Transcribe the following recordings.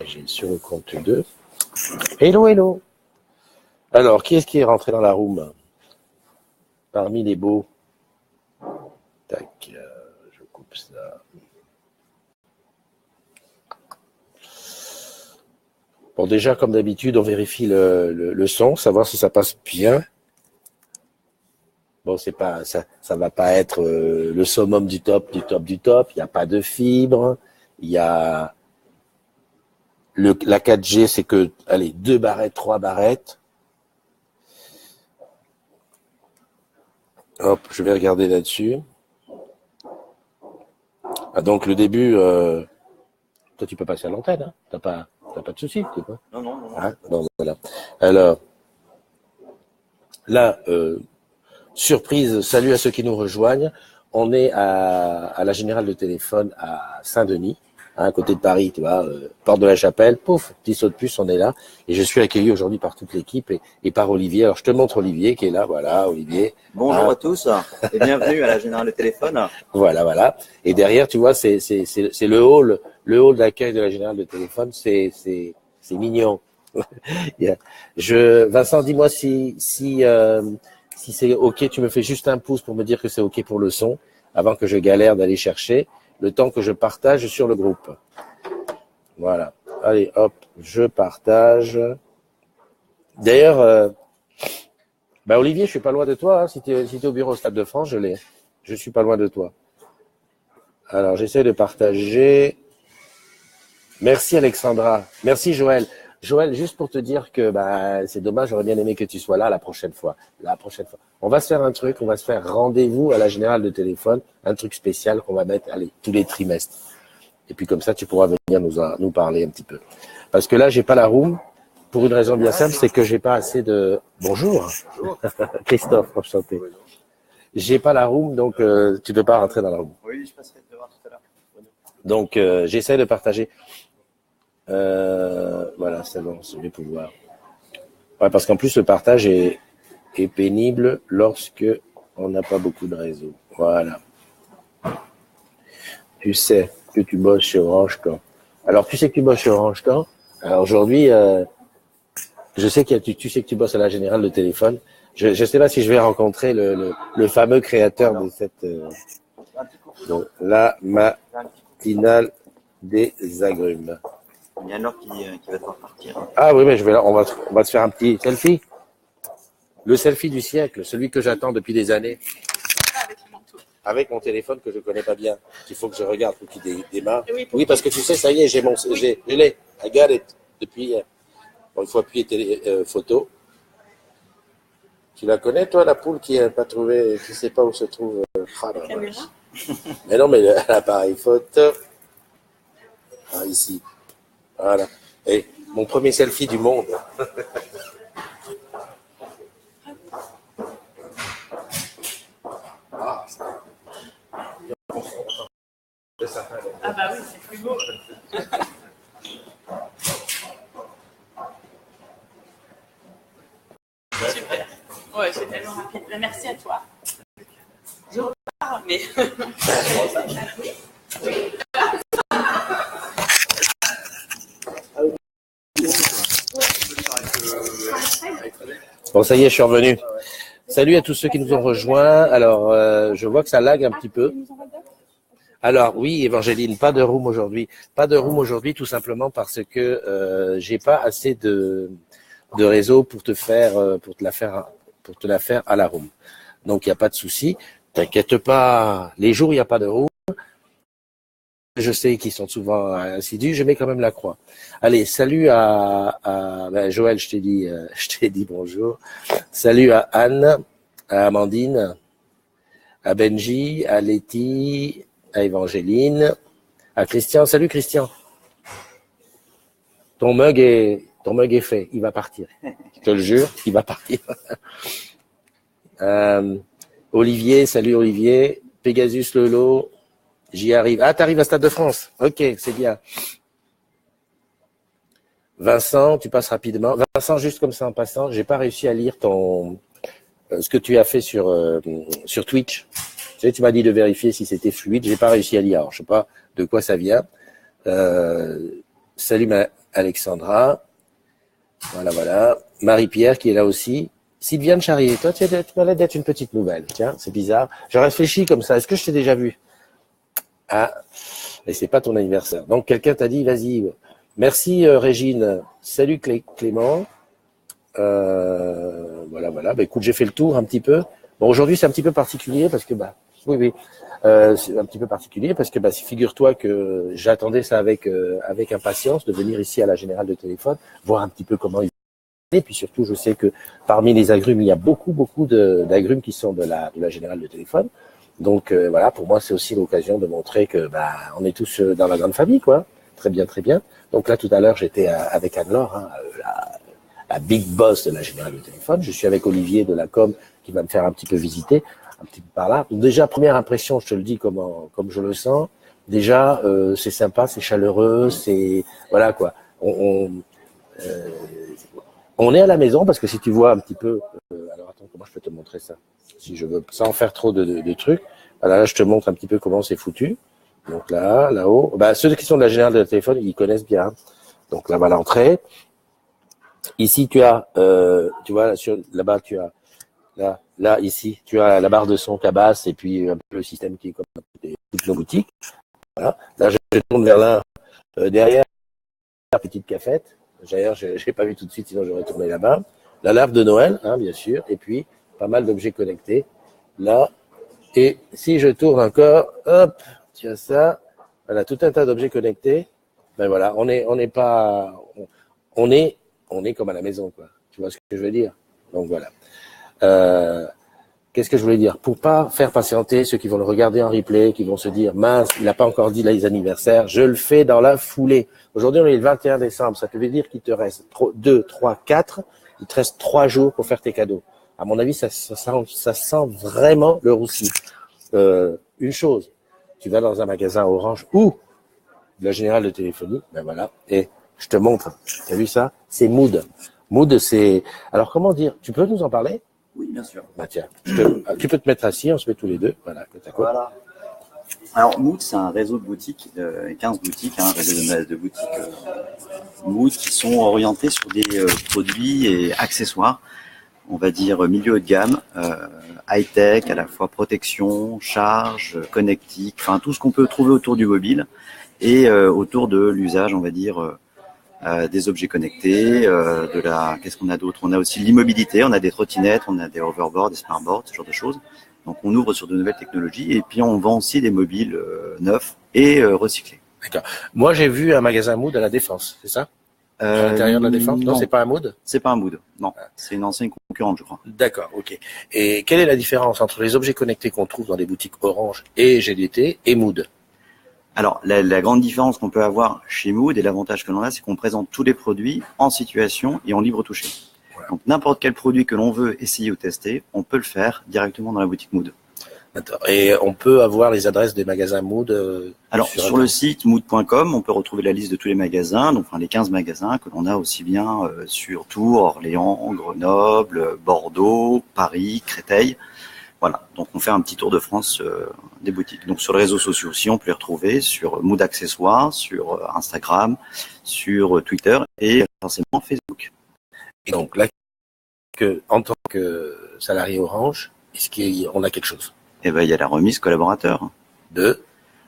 J'ai sur le compte 2. Hello, hello. Alors, qui est-ce qui est rentré dans la room parmi les beaux? Tac, je coupe ça. Bon, déjà, comme d'habitude, on vérifie le son, savoir si ça passe bien. Bon, c'est pas ça va pas être le summum du top, du top, du top. Il n'y a pas de fibre. Il y a la 4G, c'est que, allez, 2 barrettes, 3 barrettes. Hop, je vais regarder là-dessus. Ah, donc le début, toi tu peux passer à l'antenne, hein. T'as pas de souci, tu vois. Non. Ah, bon, voilà. Alors là, surprise, salut à ceux qui nous rejoignent. On est à la Générale de Téléphone à Saint-Denis, hein, à côté de Paris, tu vois, porte de la Chapelle, pouf, petit saut de puce, on est là. Et je suis accueilli aujourd'hui par toute l'équipe et par Olivier. Alors je te montre Olivier qui est là, voilà, Olivier. Bonjour à tous et bienvenue à la Générale de Téléphone. Voilà. Et derrière, tu vois, c'est le hall d'accueil de la Générale de Téléphone, c'est mignon. Vincent, dis-moi si c'est ok, tu me fais juste un pouce pour me dire que c'est ok pour le son, avant que je galère d'aller chercher, le temps que je partage sur le groupe. Voilà. Allez, hop, je partage. D'ailleurs, Olivier, je suis pas loin de toi, hein. Si t'es au bureau au Stade de France, je suis pas loin de toi. Alors, j'essaie de partager. Merci Alexandra. Merci Joël. Joël, juste pour te dire que c'est dommage, j'aurais bien aimé que tu sois là la prochaine fois. On va se faire un truc, on va se faire rendez-vous à la Générale de Téléphone, un truc spécial qu'on va mettre tous les trimestres. Et puis comme ça, tu pourras venir nous parler un petit peu. Parce que là, j'ai pas la room, pour une raison bien simple, c'est que j'ai pas assez de... Bonjour. Christophe, enchanté. J'ai pas la room, donc tu peux pas rentrer dans la room. Oui, je passerai te voir tout à l'heure. Donc j'essaie de partager. Voilà, c'est bon, je vais pouvoir. Ouais, parce qu'en plus le partage est pénible lorsque on n'a pas beaucoup de réseau. Voilà. Tu sais que tu bosses chez Orange quand. Alors tu sais que tu bosses chez Orange quand. Alors aujourd'hui, je sais tu sais que tu bosses à la Générale de Téléphone. Je ne sais pas si je vais rencontrer le fameux créateur de cette donc, la matinale des agrumes. Il y a Laure qui va devoir partir. Ah oui, mais on va se faire un petit selfie. Le selfie du siècle, celui que j'attends depuis des années. Avec mon téléphone que je connais pas bien, qu'il faut que je regarde pour qu'il démarre. Oui, parce que tu sais, ça y est, je l'ai. I got it. Depuis hier. Bon, il faut appuyer photo. Tu la connais, toi, la poule qui n'a pas trouvé, qui ne sait pas où se trouve Mais non, mais l'appareil photo. Ah, ici. Voilà. Et mon premier selfie du monde. Ah bah oui, c'est plus beau. Super. Ouais, c'est tellement rapide. Merci à toi. Je repars, mais... Bon, ça y est, je suis revenu. Salut à tous ceux qui nous ont rejoints. Alors, je vois que ça lag un petit peu. Alors, oui, Évangéline, pas de room aujourd'hui. Pas de room aujourd'hui, tout simplement parce que j'ai pas assez de réseau pour te la faire à la room. Donc, il n'y a pas de souci. T'inquiète pas. Les jours, il n'y a pas de room. Je sais qu'ils sont souvent assidus, je mets quand même la croix. Allez, salut à Joël, je t'ai dit bonjour. Salut à Anne, à Amandine, à Benji, à Letty, à Évangéline, à Christian. Salut Christian. Ton mug est fait, il va partir. Je te le jure, il va partir. Olivier, salut Olivier. Pegasus Lolo. J'y arrive. Ah, t'arrives à Stade de France. Ok, c'est bien. Vincent, tu passes rapidement. Vincent, juste comme ça en passant, j'ai pas réussi à lire ce que tu as fait sur Twitch. Tu sais, tu m'as dit de vérifier si c'était fluide. J'ai pas réussi à lire. Alors, je sais pas de quoi ça vient. Salut Alexandra. Voilà. Marie-Pierre qui est là aussi. Sylviane Charrier, toi, tu m'as l'air d'être une petite nouvelle. Tiens, c'est bizarre. Je réfléchis comme ça. Est-ce que je t'ai déjà vu? Ah, et c'est pas ton anniversaire. Donc, quelqu'un t'a dit, vas-y. Merci, Régine. Salut, Clément. Voilà. Bah, écoute, j'ai fait le tour un petit peu. Bon, aujourd'hui, c'est un petit peu particulier parce que, oui. C'est un petit peu particulier parce que, figure-toi que j'attendais ça avec impatience de venir ici à la Générale de Téléphone, voir un petit peu comment ils. Et puis surtout, je sais que parmi les agrumes, il y a beaucoup d'agrumes qui sont de la Générale de Téléphone. Donc voilà, pour moi, c'est aussi l'occasion de montrer que on est tous dans la grande famille, quoi. Très bien. Donc là, tout à l'heure, j'étais avec Anne-Laure, hein, la big boss de la Générale de Téléphone. Je suis avec Olivier de la com qui va me faire un petit peu visiter, un petit peu par là. Donc, déjà, première impression, je te le dis comme je le sens. Déjà, c'est sympa, c'est chaleureux, c'est voilà quoi. On est à la maison parce que si tu vois un petit peu, alors attends, comment je peux te montrer ça? Si je veux, sans faire trop de trucs. Voilà, là, je te montre un petit peu comment c'est foutu. Donc là-haut, ceux qui sont de la Générale de Téléphone, ils connaissent bien. Donc là, l'entrée. Ici, tu as, tu vois, là-bas, tu as, là, ici, tu as la barre de son Cabas et puis un peu le système qui est comme toutes nos boutiques. Voilà. Là, je tourne vers là, derrière la petite cafette. D'ailleurs, je n'ai pas vu tout de suite, sinon j'aurais tourné là-bas. La larve de Noël, hein, bien sûr, et puis pas mal d'objets connectés. Là, et si je tourne encore, hop, tu as ça. Voilà, tout un tas d'objets connectés. Ben voilà, on est comme à la maison, quoi. Tu vois ce que je veux dire? Donc voilà. Qu'est-ce que je voulais dire? Pour pas faire patienter ceux qui vont le regarder en replay, qui vont se dire, mince, il n'a pas encore dit les anniversaires, je le fais dans la foulée. Aujourd'hui, on est le 21 décembre. Ça veut dire qu'il te reste 2, 3, 4. Il te reste 3 jours pour faire tes cadeaux. À mon avis, ça sent vraiment le roussi. Une chose, tu vas dans un magasin Orange ou de la Générale de Téléphonie, ben voilà, et je te montre. Tu as vu ça? C'est Mood. Mood, c'est... Alors, comment dire? Tu peux nous en parler? Oui, bien sûr. Tiens, tu peux te mettre assis, on se met tous les deux. Voilà, côte à côte. Voilà. Alors, Mood, c'est un réseau de boutiques, 15 boutiques, un réseau de boutiques Mood qui sont orientés sur des produits et accessoires, on va dire milieu haut de gamme, high-tech, à la fois protection, charge, connectique, enfin tout ce qu'on peut trouver autour du mobile et autour de l'usage, on va dire, des objets connectés, qu'est-ce qu'on a d'autre? On a aussi l'immobilité, on a des trottinettes, on a des hoverboards, des smartboards, ce genre de choses. Donc on ouvre sur de nouvelles technologies et puis on vend aussi des mobiles neufs et recyclés. D'accord. Moi j'ai vu un magasin Mood à la Défense, c'est ça? À l'intérieur de la Défense? Non, c'est pas un Mood? C'est pas un Mood, non. C'est une enseigne concurrente, je crois. D'accord, ok. Et quelle est la différence entre les objets connectés qu'on trouve dans les boutiques Orange et GDT et Mood? Alors, la grande différence qu'on peut avoir chez Mood et l'avantage que l'on a, c'est qu'on présente tous les produits en situation et en libre toucher. Voilà. Donc, n'importe quel produit que l'on veut essayer ou tester, on peut le faire directement dans la boutique Mood. Et on peut avoir les adresses des magasins Mood Alors, sur le site mood.com, on peut retrouver la liste de tous les magasins, donc les 15 magasins que l'on a aussi bien sur Tours, Orléans, Grenoble, Bordeaux, Paris, Créteil. Voilà, donc on fait un petit tour de France des boutiques. Donc sur les réseaux sociaux aussi, on peut les retrouver sur Mood Accessoires, sur Instagram, sur Twitter et forcément Facebook. Et donc là, en tant que salarié Orange, est-ce qu'on a quelque chose? Eh ben, il y a la remise collaborateur.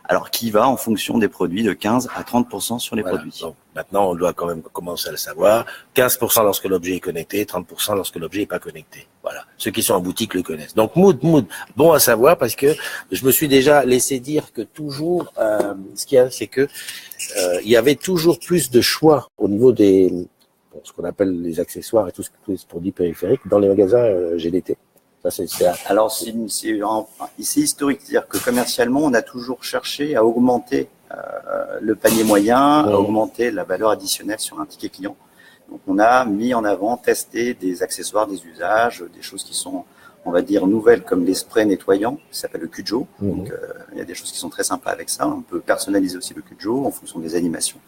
Alors, qui va en fonction des produits de 15 à 30% sur les produits. Donc, maintenant, on doit quand même commencer à le savoir. 15% lorsque l'objet est connecté, 30% lorsque l'objet n'est pas connecté. Voilà. Ceux qui sont en boutique le connaissent. Donc, Mood, bon à savoir parce que je me suis déjà laissé dire que toujours, ce qu'il y a, c'est que il y avait toujours plus de choix au niveau des, ce qu'on appelle les accessoires et tous les produits périphériques dans les magasins GDT. Alors, c'est historique, c'est-à-dire que commercialement, on a toujours cherché à augmenter le panier moyen, à augmenter la valeur additionnelle sur un ticket client. Donc, on a mis en avant, testé des accessoires, des usages, des choses qui sont, on va dire, nouvelles, comme les sprays nettoyants, qui s'appelle le Cujo. Donc, il y a des choses qui sont très sympas avec ça. On peut personnaliser aussi le Cujo en fonction des animations.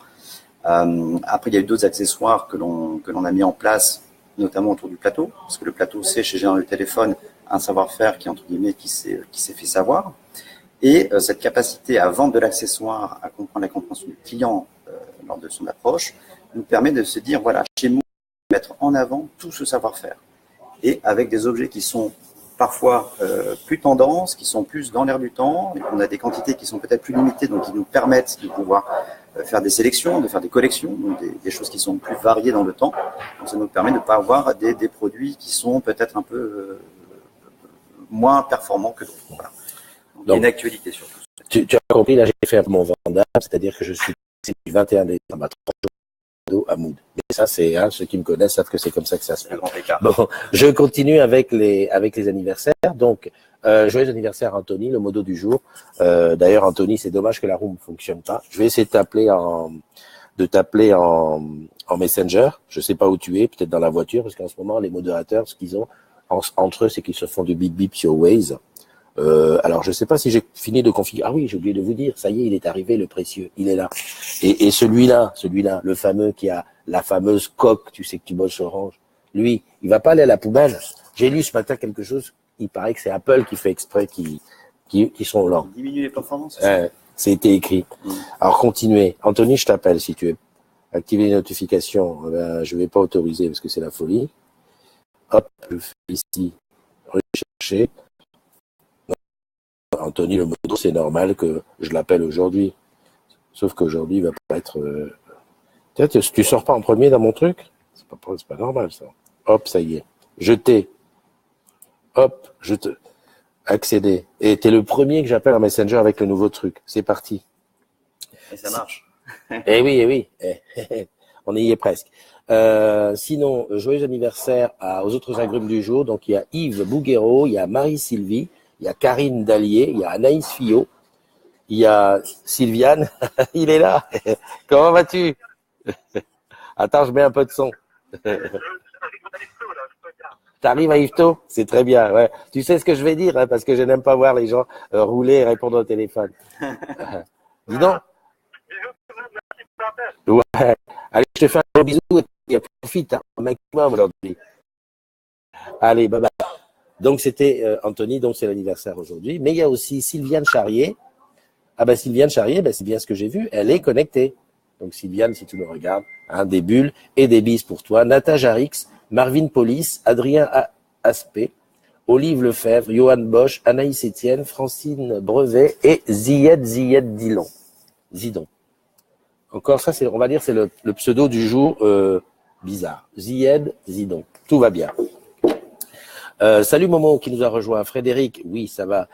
Après, il y a eu d'autres accessoires que l'on a mis en place, notamment autour du plateau, parce que le plateau, c'est chez Général Téléphone un savoir-faire qui, entre guillemets, qui s'est fait savoir. Et cette capacité à vendre de l'accessoire, à comprendre la compréhension du client lors de son approche, nous permet de se dire, voilà, chez moi, mettre en avant tout ce savoir-faire. Et avec des objets qui sont parfois plus tendances, qui sont plus dans l'air du temps, et on a des quantités qui sont peut-être plus limitées, donc qui nous permettent de pouvoir faire des sélections, de faire des collections, donc des choses qui sont plus variées dans le temps. Donc ça nous permet de ne pas avoir des produits qui sont peut-être un peu moins performants que d'autres. Voilà. Donc, il y a une actualité surtout. Tu as compris, là j'ai fait mon vendable, c'est-à-dire que je suis du 21 décembre à 30 jours à Mood. Mais ça, c'est ceux qui me connaissent savent que c'est comme ça que ça se fait. Bon, je continue avec les anniversaires. Donc, joyeux anniversaire Anthony, le modo du jour. D'ailleurs, Anthony, c'est dommage que la room ne fonctionne pas. Je vais essayer de t'appeler en Messenger. Je sais pas où tu es, peut-être dans la voiture, parce qu'en ce moment, les modérateurs, ce qu'ils ont entre eux, c'est qu'ils se font du bip bip sur Waze. Alors, je sais pas si j'ai fini de configurer. Ah oui, j'ai oublié de vous dire. Ça y est, il est arrivé, le précieux. Il est là. Et celui-là, le fameux qui a la fameuse coque, tu sais que tu bosses Orange. Lui, il va pas aller à la poubelle. J'ai lu ce matin quelque chose. Il paraît que c'est Apple qui fait exprès qui sont lents. Diminuer les performances. C'était écrit. Alors, continuez. Anthony, je t'appelle si tu veux. Activer les notifications. Je vais pas autoriser parce que c'est la folie. Hop, je fais ici. Rechercher. Anthony le modo, c'est normal que je l'appelle aujourd'hui. Sauf qu'aujourd'hui, il va pas être... Tu sors pas en premier dans mon truc? C'est pas normal, ça. Hop, ça y est. Jeter. Hop, accéder. Et t'es le premier que j'appelle en Messenger avec le nouveau truc. C'est parti. Et ça marche. Eh oui. On y est presque. Sinon, joyeux anniversaire aux autres agrumes du jour. Donc, il y a Yves Bouguereau, il y a Marie-Sylvie, il y a Karine Dallier, il y a Anaïs Fillot, il y a Sylviane. Il est là. Comment vas-tu? Attends, je mets un peu de son. T'arrives à Yvetot? C'est très bien, ouais. Tu sais ce que je vais dire, hein, parce que je n'aime pas voir les gens rouler et répondre au téléphone. Dis donc. Ouais. Allez, je te fais un gros bisou et profite, hein, au maximum aujourd'hui. Allez, bye bye. Donc c'était Anthony, donc c'est l'anniversaire aujourd'hui. Mais il y a aussi Sylviane Charrier. Ah ben Sylviane Charrier, c'est bien ce que j'ai vu, elle est connectée. Donc Sylviane, si tu me regardes, des bulles et des bises pour toi. Nata Jarix, Marvin Polis, Adrien Aspect, Olive Lefebvre, Johan Bosch, Anaïs Etienne, Francine Brevet et Zied Zidon. Encore ça, on va dire c'est le pseudo du jour bizarre. Zied Zidon. Tout va bien. Salut Momo qui nous a rejoint. Frédéric, oui, ça va.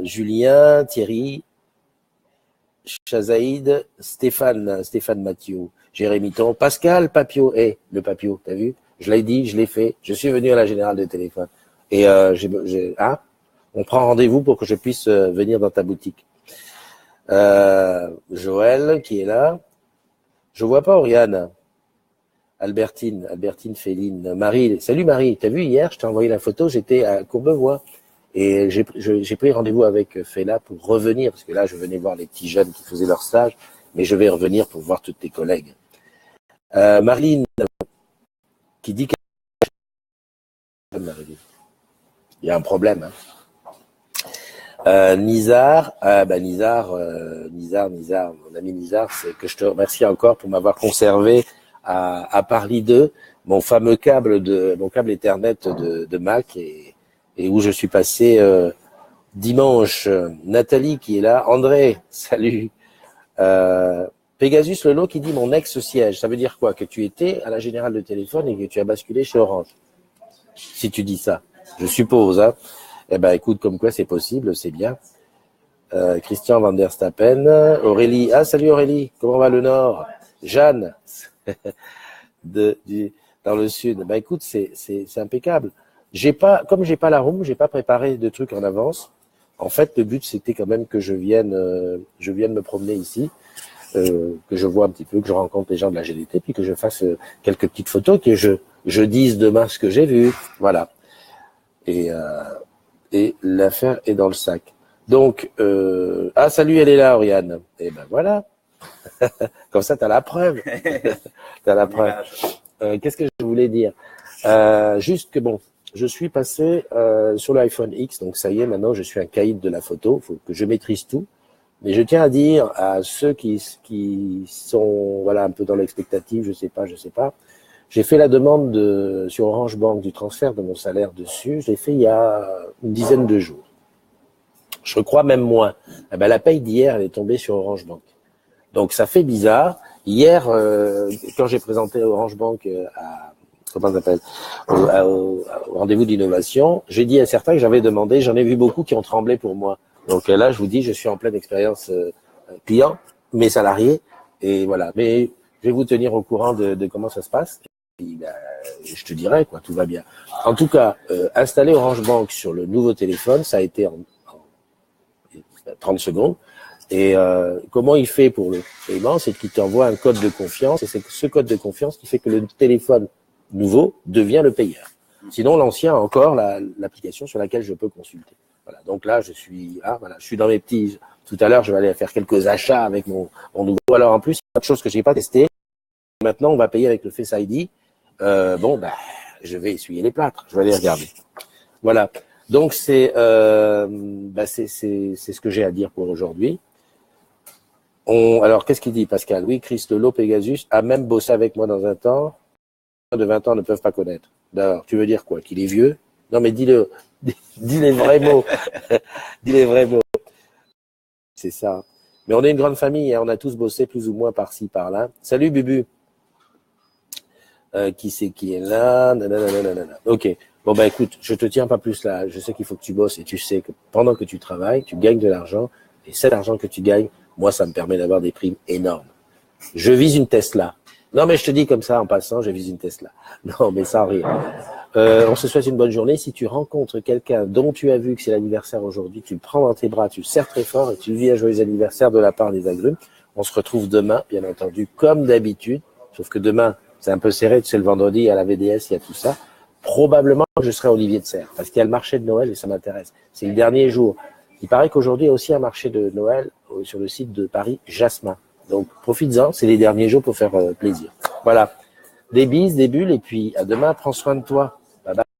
Julien, Thierry, Chazaïd, Stéphane Mathieu, Jérémy Ton, Pascal Papio, le Papio, t'as vu? Je l'ai dit, je l'ai fait. Je suis venu à la Générale de téléphone. Et on prend rendez-vous pour que je puisse venir dans ta boutique. Joël qui est là. Je vois pas Oriane. Albertine Féline, Marie, salut Marie, t'as vu hier, je t'ai envoyé la photo, j'étais à Courbevoie et j'ai pris rendez-vous avec Fela pour revenir, parce que là je venais voir les petits jeunes qui faisaient leur stage, mais je vais revenir pour voir tous tes collègues. Marlene, qui dit qu'il y a un problème. Hein. Nizar, Nizar, mon ami Nizar, c'est que je te remercie encore pour m'avoir conservé à Paris 2, mon câble Ethernet de Mac et où je suis passé dimanche. Nathalie qui est là, André, salut. Pegasus Lolo qui dit mon ex-siège. Ça veut dire quoi? Que tu étais à la Générale de téléphone et que tu as basculé chez Orange. Si tu dis ça, je suppose. Hein. Eh ben, écoute, comme quoi c'est possible, c'est bien. Christian Van der Stappen, Aurélie. Ah, salut Aurélie. Comment va le Nord? Jeanne. Dans le sud. Ben écoute, c'est impeccable. Comme j'ai pas la room, j'ai pas préparé de trucs en avance. En fait, le but c'était quand même que je vienne me promener ici, que je vois un petit peu, que je rencontre les gens de la GDT, puis que je fasse quelques petites photos, que je dise demain ce que j'ai vu. Voilà. Et l'affaire est dans le sac. Donc, salut, elle est là, Oriane. Et ben voilà. Comme ça, t'as la preuve. T'as la preuve. Qu'est-ce que je voulais dire? Juste que bon, je suis passé sur l'iPhone X, donc ça y est, maintenant je suis un caïd de la photo. Faut que je maîtrise tout. Mais je tiens à dire à ceux qui sont voilà un peu dans l'expectative, je sais pas. J'ai fait la demande sur Orange Bank du transfert de mon salaire dessus. Je l'ai fait il y a une dizaine de jours. Je crois même moins. Eh ben, la paye d'hier, elle est tombée sur Orange Bank. Donc ça fait bizarre. Hier, quand j'ai présenté Orange Bank comment ça s'appelle, au rendez-vous d'innovation, j'ai dit à certains que j'avais demandé, j'en ai vu beaucoup qui ont tremblé pour moi. Donc là, je vous dis, je suis en pleine expérience client, mes salariés, et voilà. Mais je vais vous tenir au courant de comment ça se passe. Et puis, ben, je te dirai, quoi, tout va bien. En tout cas, installer Orange Bank sur le nouveau téléphone, ça a été en 30 secondes. Et comment il fait pour le paiement, c'est qu'il t'envoie un code de confiance, et c'est ce code de confiance qui fait que le téléphone nouveau devient le payeur. Sinon, l'ancien a encore l'application sur laquelle je peux consulter. Voilà. Donc là, je suis dans mes petits. Tout à l'heure, je vais aller faire quelques achats avec mon nouveau. Alors en plus, il y a autre chose que j'ai pas testé. Maintenant, on va payer avec le Face ID. Je vais essuyer les plâtres. Je vais aller regarder. Voilà. Donc c'est ce que j'ai à dire pour aujourd'hui. Alors qu'est-ce qu'il dit, Pascal? Oui, Christelo Pegasus a même bossé avec moi dans un temps. De 20 ans ne peuvent pas connaître. D'abord, tu veux dire quoi? Qu'il est vieux? Non, mais dis les vrais mots. Dis les vrais mots. C'est ça. Mais on est une grande famille et on a tous bossé plus ou moins par-ci, par-là. Salut, Bubu. Qui c'est qui est là? Nanana. Ok. Bon, bah écoute, je te tiens pas plus là. Je sais qu'il faut que tu bosses et tu sais que pendant que tu travailles, tu gagnes de l'argent. Et cet argent que tu gagnes, moi, ça me permet d'avoir des primes énormes. Je vise une Tesla. Non, mais je te dis comme ça, en passant, je vise une Tesla. Non, mais sans rire. On se souhaite une bonne journée. Si tu rencontres quelqu'un dont tu as vu que c'est l'anniversaire aujourd'hui, tu le prends dans tes bras, tu le serres très fort et tu lui dis un joyeux anniversaire de la part des agrumes. On se retrouve demain, bien entendu, comme d'habitude. Sauf que demain, c'est un peu serré. Tu sais, le vendredi, il y a la VDS, il y a tout ça. Probablement, je serai Olivier de Serres parce qu'il y a le marché de Noël et ça m'intéresse. C'est le dernier jour. Il paraît qu'aujourd'hui, il y a aussi un marché de Noël sur le site de Paris, Jasmin. Donc, profites-en, c'est les derniers jours pour faire plaisir. Voilà. Des bises, des bulles, et puis à demain, prends soin de toi.